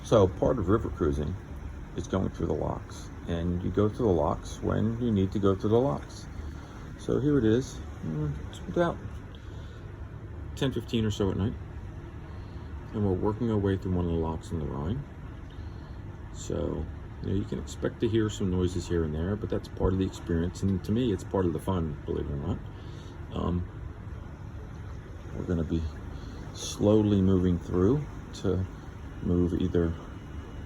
So part of river cruising is going through the locks, and you go through the locks when you need to go through the locks. So here it is. It's about 10:15 or so at night, and we're working our way through one of the locks in the Rhine. So you can expect to hear some noises here and there, but that's part of the experience, and to me it's part of the fun, believe it or not. We're going to be slowly moving through to move either,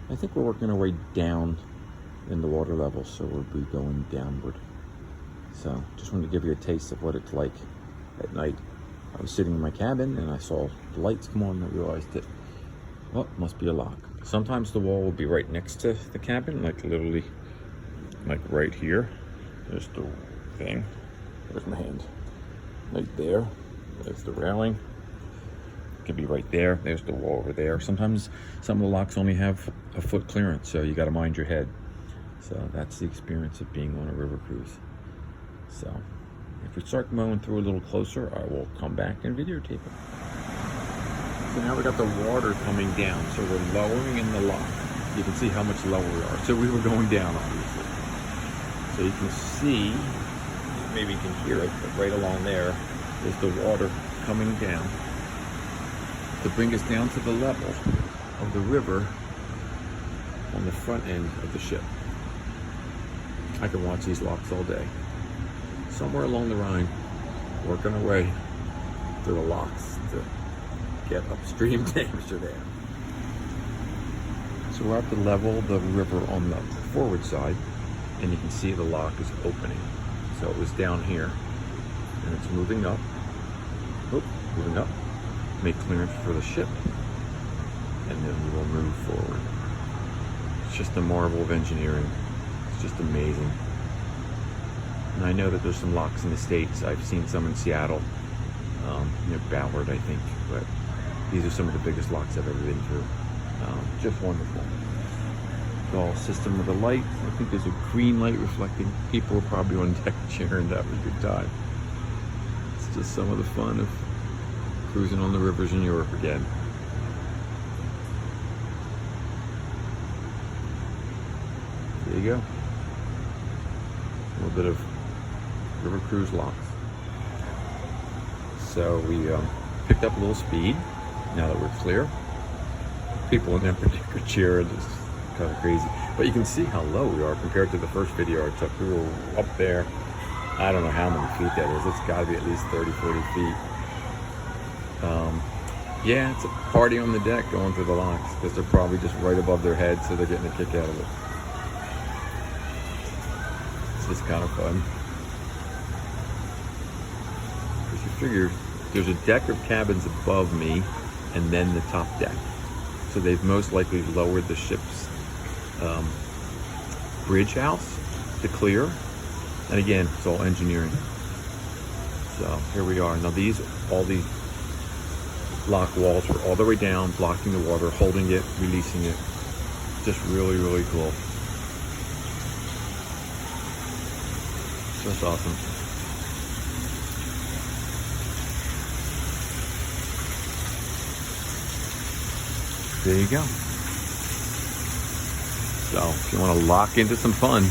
I think we're working our way down in the water level, so we'll be going downward. So just wanted to give you a taste of what it's like at night. I was sitting in my cabin and I saw the lights come on, and I realized that, oh, it must be a lock. Sometimes the wall will be right next to the cabin, like literally, like right here. There's the thing. There's my hand. Right there. There's the railing. It could be right there. There's the wall over there. Sometimes some of the locks only have a foot clearance, so you got to mind your head. So that's the experience of being on a river cruise. So if we start going through a little closer, I will come back and videotape it. So now we got the water coming down, so we're lowering in the lock. You can see how much lower we are. So we were going down, obviously. So you can see, maybe you can hear it, but right along there is the water coming down to bring us down to the level of the river on the front end of the ship. I can watch these locks all day. Somewhere along the Rhine, working our way through the locks to get upstream to Amsterdam. So we're at the level of the river on the forward side, and you can see the lock is opening. So it was down here, and it's moving up. Oh, moving up. Make clearance for the ship, and then we will move forward. It's just a marvel of engineering. It's just amazing. And I know that there's some locks in the States. I've seen some in Seattle, near Ballard, I think. But these are some of the biggest locks I've ever been through. Just wonderful. The whole system with the light. I think there's a green light reflecting. People are probably on deck cheering, having a good time. It's just some of the fun of cruising on the rivers in Europe again. There you go. A little bit of river cruise locks. So we picked up a little speed now that we're clear. People in there particular cheering, it's kind of crazy. But you can see how low we are compared to the first video I took. We were up there, I don't know how many feet that is. It's got to be at least 30, 40 feet. Yeah, it's a party on the deck going through the locks because they're probably just right above their heads, so they're getting a kick out of it. It's just kind of fun. Because you figure there's a deck of cabins above me and then the top deck. So they've most likely lowered the ship's bridge house to clear. And again, it's all engineering. So here we are. Now all these lock walls are all the way down, blocking the water, holding it, releasing it. Just really, really cool. Just awesome. There you go. So if you want to lock into some fun,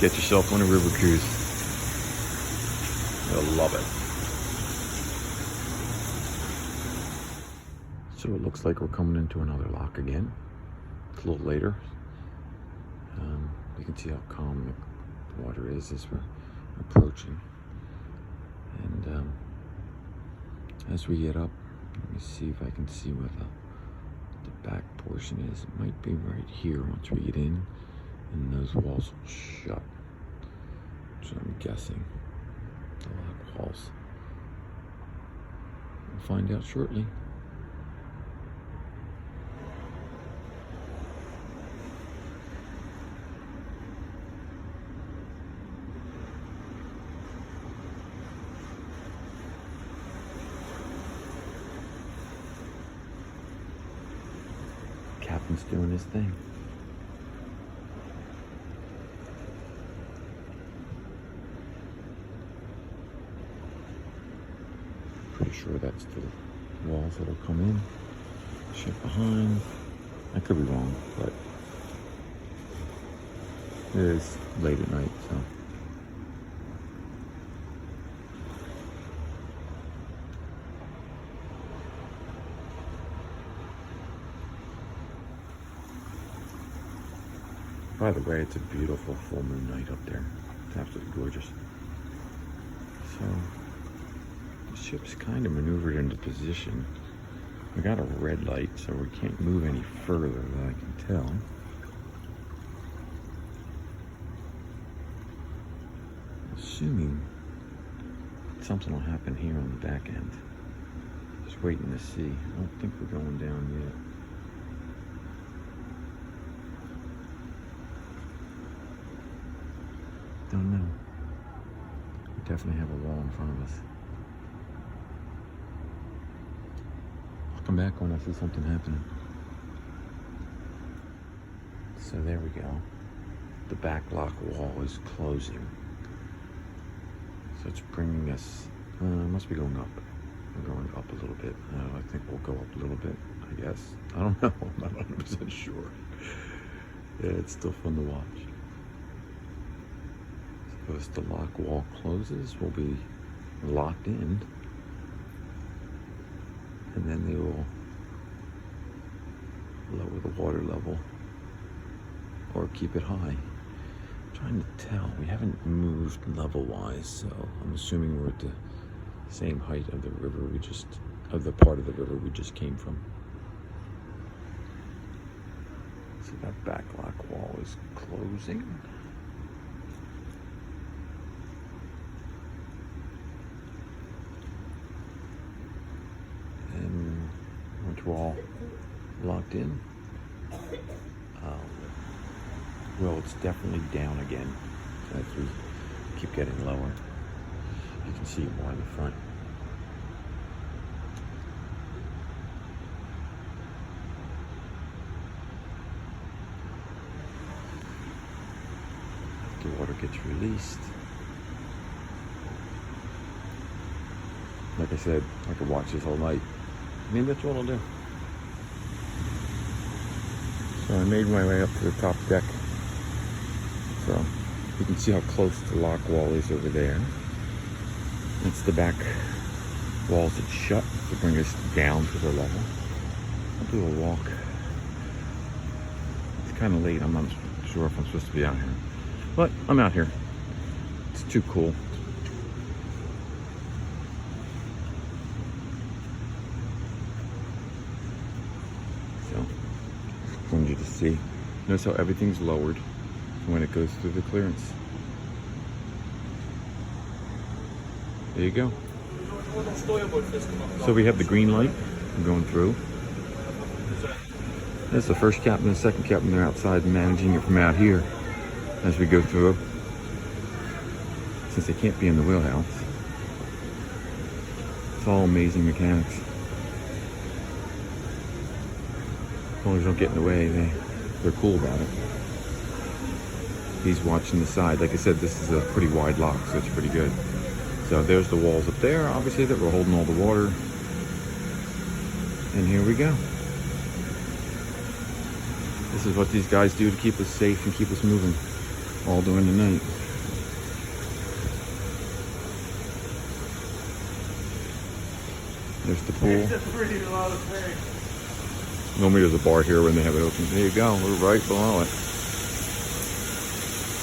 get yourself on a river cruise. You'll love it. So it looks like we're coming into another lock again. It's a little later. You can see how calm the water is as we're approaching. And as we get up, let me see if I can see where the back portion is. It might be right here once we get in, and those walls will shut. So I'm guessing the lock walls. We'll find out shortly. Captain's doing his thing. Pretty sure that's the walls that'll come in. Ship behind. I could be wrong, but it is late at night, so. By the way, it's a beautiful full moon night up there. It's absolutely gorgeous. So, the ship's kind of maneuvered into position. We got a red light, so we can't move any further that I can tell. Assuming something will happen here on the back end. Just waiting to see. I don't think we're going down yet. Don't know. We definitely have a wall in front of us. I'll come back when I see something happening. So there we go. The back lock wall is closing. So it's bringing us, must be going up. We're going up a little bit. I think we'll go up a little bit, I guess. I don't know. I'm not 100% sure. Yeah, it's still fun to watch. So as the lock wall closes, we'll be locked in. And then they will lower the water level or keep it high. I'm trying to tell. We haven't moved level-wise, so I'm assuming we're at the same height of the river of the part of the river we just came from. So that back lock wall is closing. And once we're all locked in, well, it's definitely down again as we keep getting lower. You can see it more in the front. The water gets released. Like I said, I could watch this all night. Maybe that's what I'll do. So I made my way up to the top deck. So you can see how close the lock wall is over there. It's the back walls that shut to bring us down to the level. I'll do a walk. It's kind of late. I'm not sure if I'm supposed to be out here. But I'm out here. It's too cool. So, I wanted you to see. Notice how everything's lowered when it goes through the clearance. There you go. So we have the green light going through. That's the first captain and the second captain. They're outside managing it from out here as we go through. Since they can't be in the wheelhouse. It's all amazing mechanics. As long as you don't get in the way, they're cool about it. He's watching the side. Like I said, this is a pretty wide lock, so it's pretty good. So there's the walls up there, obviously, that we're holding all the water. And here we go. This is what these guys do to keep us safe and keep us moving all during the night. There's the pool. Normally there's a bar here when they have it open. There you go, we're right below it.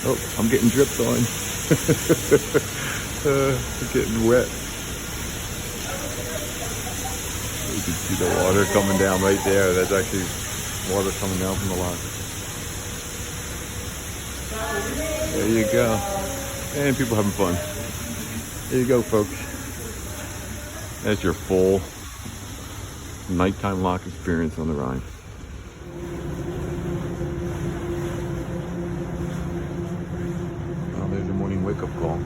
Oh, I'm getting dripped on. We're getting wet. You can see the water coming down right there. That's actually water coming down from the lock. There you go. And people having fun. There you go, folks. That's your full nighttime lock experience on the Rhine. Well, there's your morning wake-up call.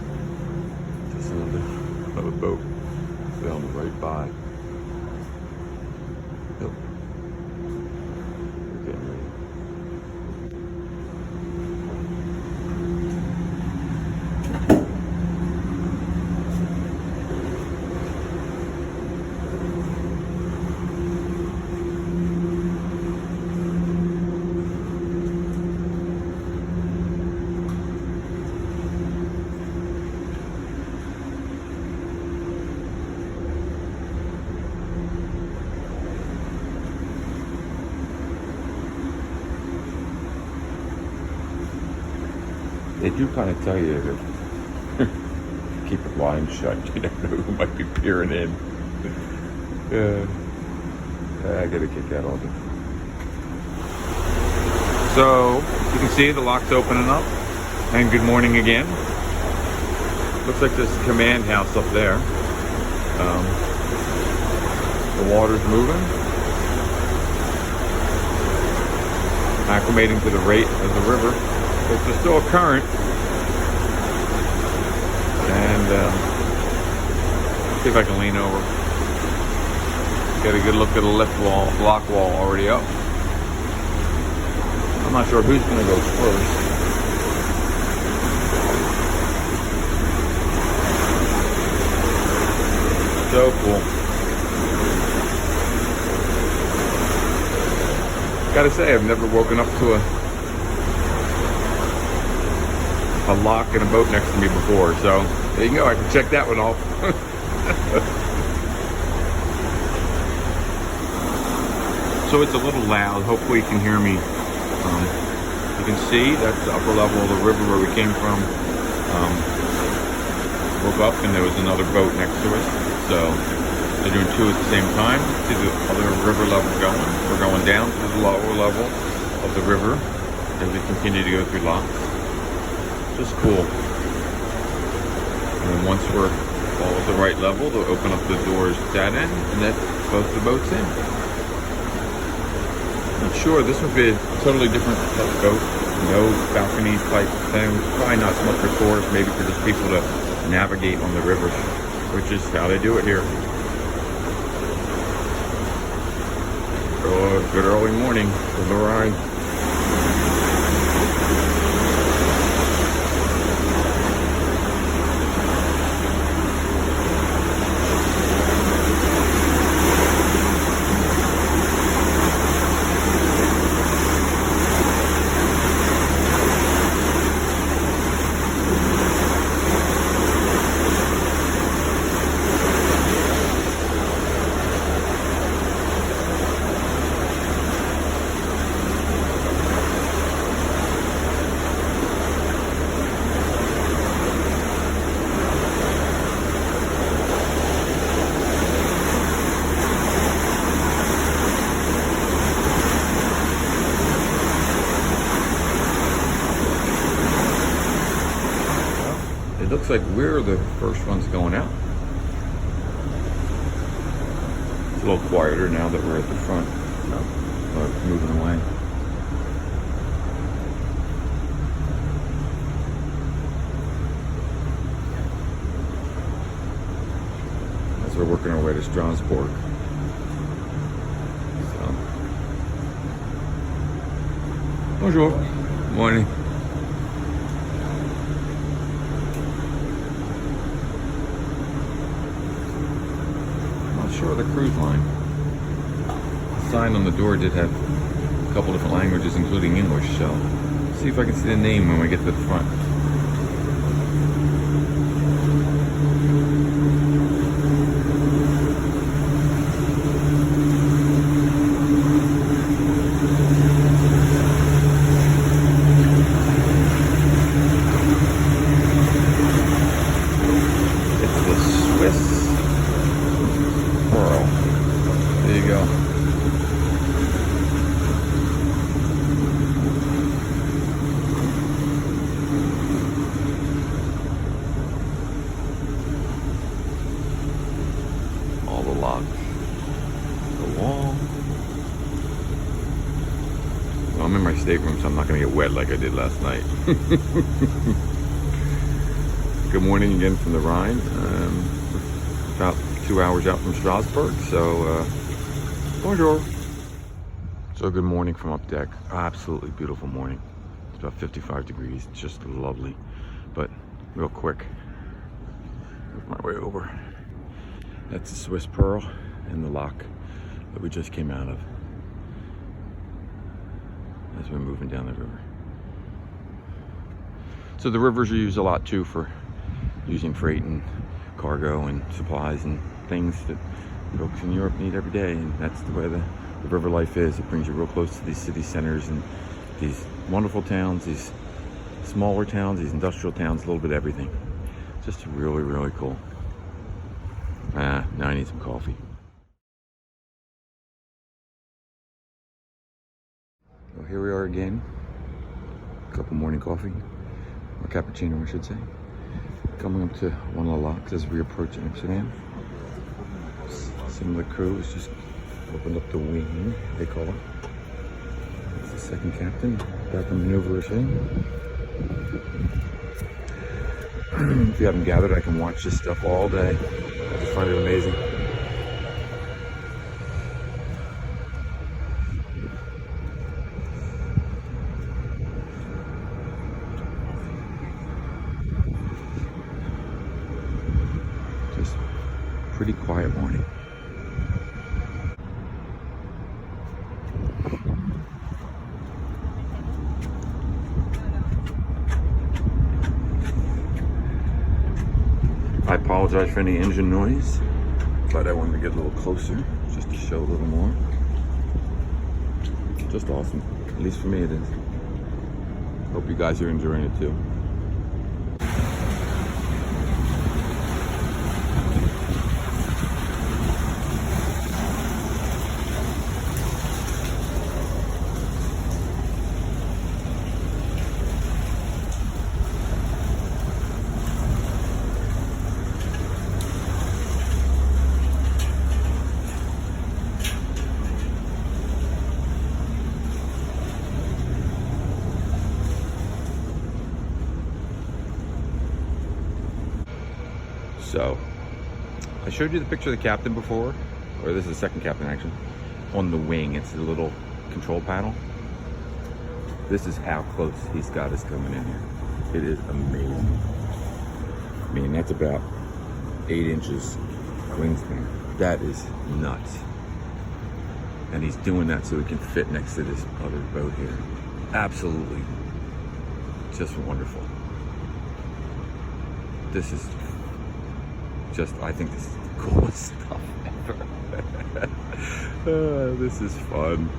Just another boat sailed right by. Yep. We're getting ready. They do kind of tell you to keep it wide shut. You never know who might be peering in. I get a kick out of it. So, you can see the lock's opening up. And good morning again. Looks like there's a command house up there. The water's moving. Acclimating to the rate of the river. There's still a current. And see if I can lean over. Get a good look at the lift wall, block wall already up. I'm not sure who's going to go first. So cool. Gotta say, I've never woken up to a lock and a boat next to me before, so there you go, I can check that one off. So it's a little loud, hopefully you can hear me. You can see that's the upper level of the river where we came from. Woke up and there was another boat next to us, so they're doing two at the same time. See the other river level going. We're going down to the lower level of the river as we continue to go through locks. Just cool. And then once we're all at the right level, they'll open up the doors at that end and let both the boats in. I'm sure this would be a totally different type of boat. No balcony type thing. Probably not so much for tourists, maybe for just people to navigate on the river, which is how they do it here. Oh, good early morning for the ride. It looks like we're the first ones going out. It's a little quieter now that we're at the front. Moving away. As we're working our way to Strasbourg. So. Bonjour. Morning. Sure, the cruise line. The sign on the door did have a couple different languages, including English, so let's see if I can see the name when we get to the front. It's the Swiss Pearl. There you go. All the locks. The wall. Well, I'm in my stateroom, so I'm not going to get wet like I did last night. Good morning again from the Rhine. About 2 hours out from Strasbourg, so bonjour. So good morning from up deck. Absolutely beautiful morning. It's about 55 degrees. It's just lovely. But real quick, work my way over. That's the Swiss Pearl and the lock that we just came out of as we're moving down the river. So the rivers are used a lot too for using freight and cargo and supplies and things that folks in Europe need every day, and that's the way the river life is. It brings you real close to these city centers and these wonderful towns, these smaller towns, these industrial towns, a little bit of everything. Just really, really cool. Now I need some coffee. Well, here we are again. A cup of morning coffee, or cappuccino I should say. Coming up to one of the locks as we approach Amsterdam. Some of the crew has just opened up the wing, they call it. It's the second captain, about to maneuver us in. If you haven't gathered, I can watch this stuff all day. I just find it amazing. Just pretty quiet morning. I apologize for any engine noise, but I wanted to get a little closer just to show a little more. Just awesome. At least for me it is. Hope you guys are enjoying it too. So, I showed you the picture of the captain before, or this is the second captain actually, on the wing. It's the little control panel. This is how close he's got us coming in here. It is amazing. I mean, that's about 8 inches wingspan. That is nuts. And he's doing that so he can fit next to this other boat here. Absolutely just wonderful. This is just, I think this is the coolest stuff ever. This is fun.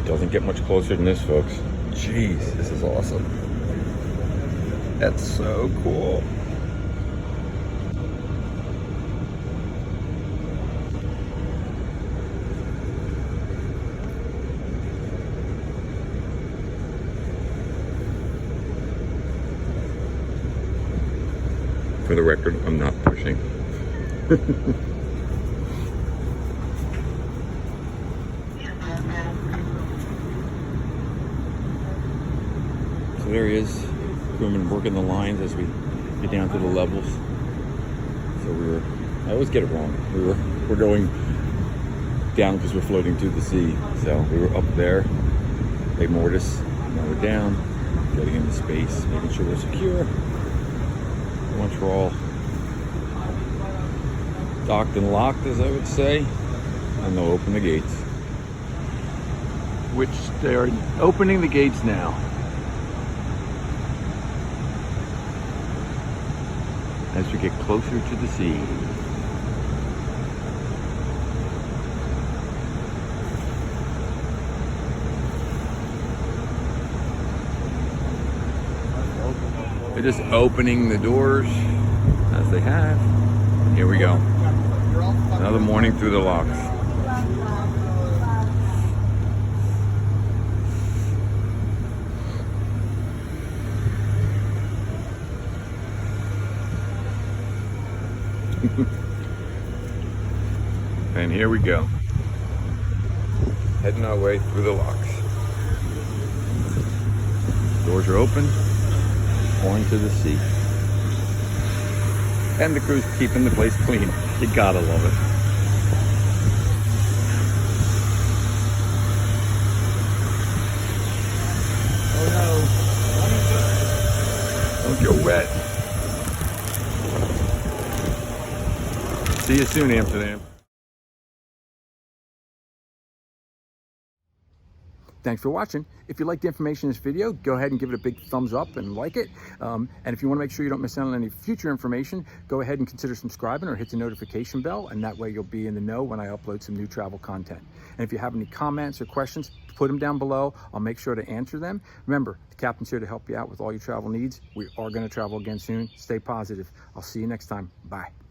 Doesn't get much closer than this, folks. Jeez, this is awesome. That's so cool. For the record, I'm not pushing. So there he is, crewman working the lines as we get down to the levels. So I always get it wrong. We're going down because we're floating to the sea. So we were up there, they moored us, now we're down, getting into space, making sure we're secure. Once we're all docked and locked, as I would say, and they'll open the gates. Which they are opening the gates now. As we get closer to the sea. They're just opening the doors as they have. Here we go. Another morning through the locks. And here we go. Heading our way through the locks. Doors are open. Going to the sea. And the crew's keeping the place clean. You gotta love it. Oh no. Don't get wet. See you soon, Amsterdam. Thanks for watching. If you like the information in this video, go ahead and give it a big thumbs up and like it. And if you want to make sure you don't miss out on any future information, go ahead and consider subscribing or hit the notification bell, and that way you'll be in the know when I upload some new travel content. And if you have any comments or questions, put them down below. I'll make sure to answer them. Remember, the captain's here to help you out with all your travel needs. We are going to travel again soon. Stay positive. I'll see you next time. Bye.